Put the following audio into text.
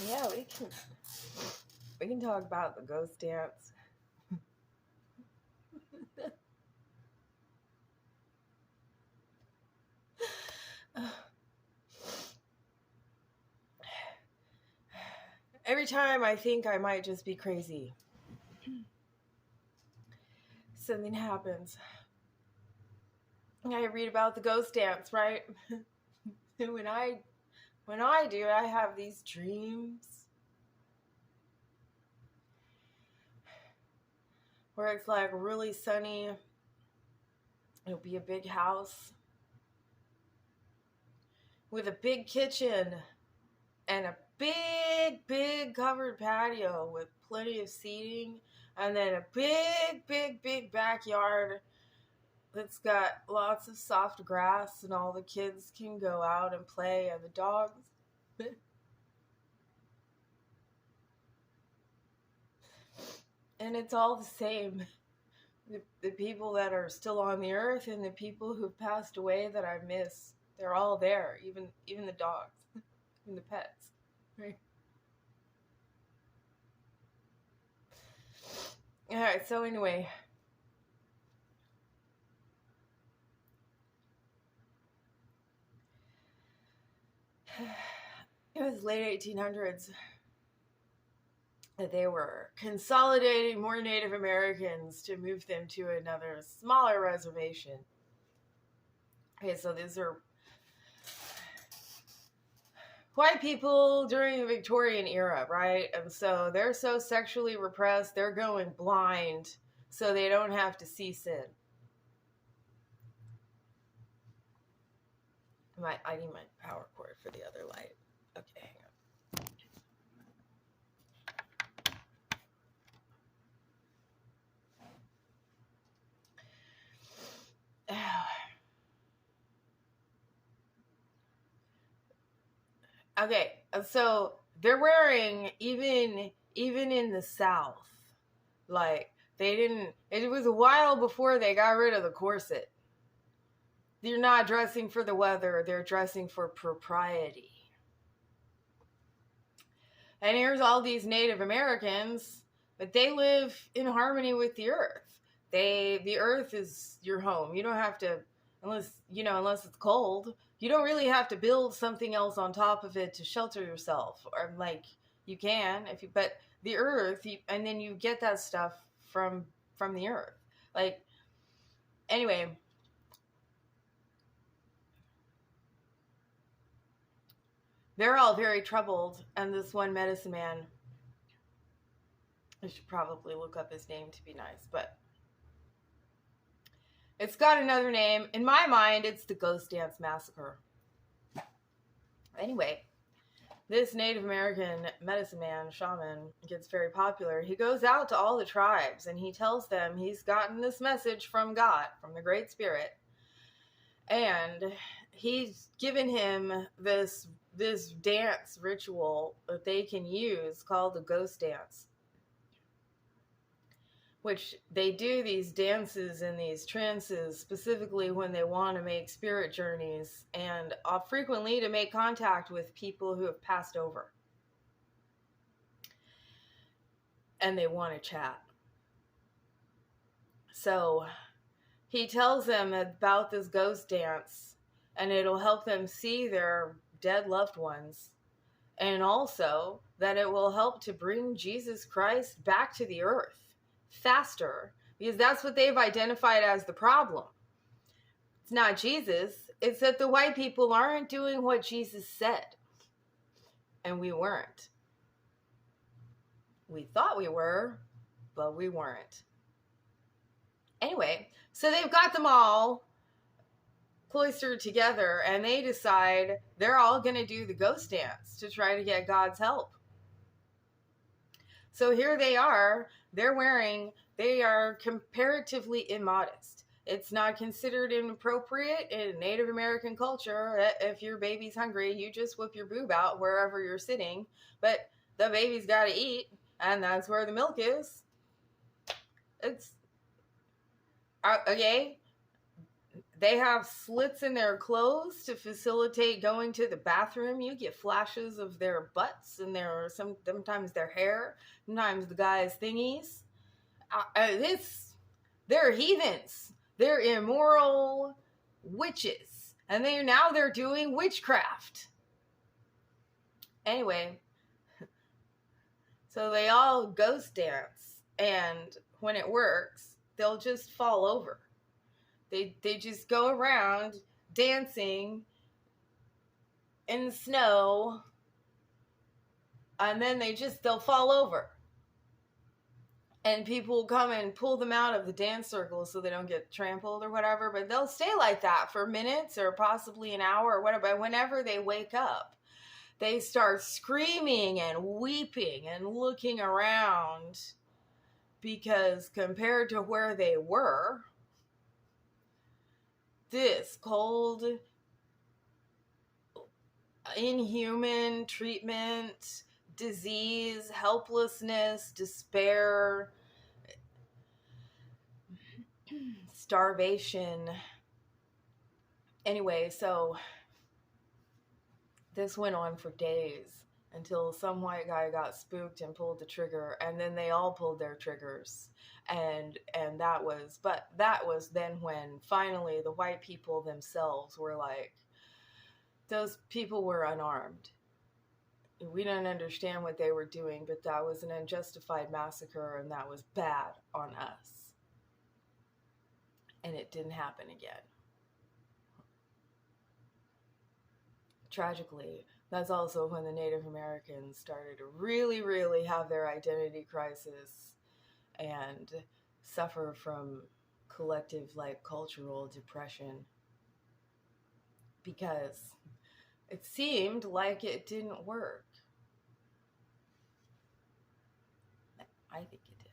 Yeah, we can talk about the ghost dance. Every time I think I might just be crazy, something happens. I read about the ghost dance, right? And when I do, I have these dreams where it's like really sunny. It'll be a big house with a big kitchen and a big covered patio with plenty of seating, and then a big backyard that's got lots of soft grass, and all the kids can go out and play, and the dogs. And it's all the same. The people that are still on the earth and the people who've passed away that I miss, they're all there, even the dogs, even the pets. Right? All right, so anyway, it was late 1800s that they were consolidating more Native Americans to move them to another smaller reservation. Okay, so these are white people during the Victorian era, right? And so they're so sexually repressed, they're going blind so they don't have to see sin. I need my power cord for the other light. Okay, hang on. Okay, so they're wearing, even in the South, like they didn't. It was a while before they got rid of the corset. They're not dressing for the weather; they're dressing for propriety. And here's all these Native Americans, but they live in harmony with the earth. The earth is your home. You don't have to, unless it's cold, you don't really have to build something else on top of it to shelter yourself. Or like you can but the earth, and then you get that stuff from the earth. Like anyway, they're all very troubled, and this one medicine man, I should probably look up his name to be nice, but it's got another name. In my mind, it's the Ghost Dance Massacre. Anyway, this Native American medicine man, shaman, gets very popular. He goes out to all the tribes and he tells them he's gotten this message from God, from the Great Spirit. And he's given him this dance ritual that they can use called the ghost dance, which they do these dances and these trances specifically when they want to make spirit journeys and frequently to make contact with people who have passed over. And they want to chat. So he tells them about this ghost dance, and it'll help them see their dead loved ones. And also that it will help to bring Jesus Christ back to the earth faster, because that's what they've identified as the problem. It's not Jesus, it's that the white people aren't doing what Jesus said. And we weren't. We thought we were, but we weren't. Anyway, so they've got them all cloistered together, and they decide they're all going to do the ghost dance to try to get God's help. So here they are. They are comparatively immodest. It's not considered inappropriate in Native American culture. If your baby's hungry, you just whip your boob out wherever you're sitting. But the baby's got to eat, and that's where the milk is. It's okay. They have slits in their clothes to facilitate going to the bathroom. You get flashes of their butts and sometimes their hair, sometimes the guys' thingies. They're heathens. They're immoral witches, and they're doing witchcraft. Anyway, so they all ghost dance, and when it works, they'll just fall over. They just go around dancing in the snow, and then they'll fall over. And people will come and pull them out of the dance circle so they don't get trampled or whatever, but they'll stay like that for minutes or possibly an hour or whatever. But whenever they wake up, they start screaming and weeping and looking around, because compared to where they were, this cold, inhuman treatment, disease, helplessness, despair, starvation. Anyway, so this went on for days until some white guy got spooked and pulled the trigger, and then they all pulled their triggers. And that was then when finally the white people themselves were like, those people were unarmed. We didn't understand what they were doing, but that was an unjustified massacre, and that was bad on us. And it didn't happen again. Tragically, that's also when the Native Americans started to really, really have their identity crisis and suffer from collective, cultural depression, because it seemed like it didn't work. I think it did.